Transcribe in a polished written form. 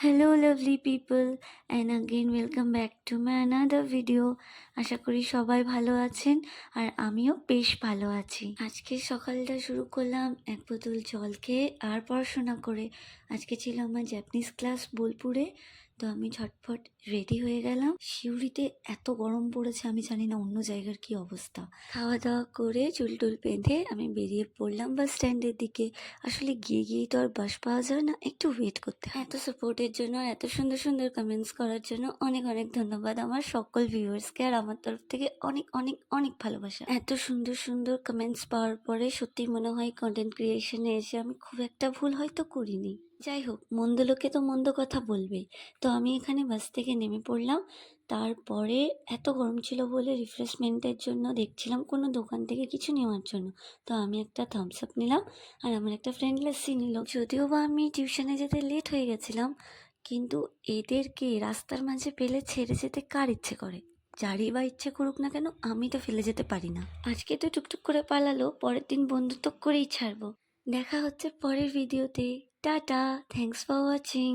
Hello lovely people and again welcome back to my another video. আশা করি সবাই ভালো আছেন আর আমিও বেশ ভালো আছি। আজকে সকালটা শুরু করলাম এক বোতল জল খেয়ে আর পড়াশোনা করে। আজকে ছিল আমার জাপানিজ ক্লাস বোলপুরে, তো আমি ঝটফট রেডি হয়ে গেলাম। সিউড়িতে এত গরম পড়েছে, আমি জানি না অন্য জায়গার কি অবস্থা। খাওয়া দাওয়া করে চুল টুল বেঁধে আমি বেরিয়ে পড়লাম বাস স্ট্যান্ডের দিকে। আসলে গিয়েই তো আর বাস পাওয়া যায় না, একটু ওয়েট করতে হয়। এত সাপোর্টের জন্য, এত সুন্দর সুন্দর কমেন্টস করার জন্য অনেক অনেক ধন্যবাদ আমার সকল ভিউয়ার্সকে, আর আমার তরফ থেকে অনেক অনেক অনেক ভালোবাসা। এত সুন্দর সুন্দর কমেন্টস পাওয়ার পরে সত্যি মনে হয় কন্টেন্ট ক্রিয়েশনে এসে আমি খুব একটা ভুল হয়তো করিনি। যাই হোক, মন্দ লোকে তো মন্দ কথা বলবে। তো আমি এখানে বাস থেকে নেমে পড়লাম। তারপরে এত গরম ছিল বলে রিফ্রেশমেন্টের জন্য দেখছিলাম কোনো দোকান থেকে কিছু নেওয়ার জন্য। তো আমি একটা থামস আপ নিলাম আর আমার একটা ফ্রেন্ড লাস্সি নিল। যদিও বা আমি টিউশনে যেতে লেট হয়ে গেছিলাম, কিন্তু এদেরকে রাস্তার মাঝে ফেলে ছেড়ে যেতে কার ইচ্ছে করে? যারই বা ইচ্ছে করুক না কেন, আমি তো ফেলে যেতে পারি না। আজকে তো টুকটুক করে পালালো, পরের দিন বন্ধুত্ব করেই ছাড়বো। দেখা হচ্ছে পরের ভিডিওতে। Tata, thanks for watching.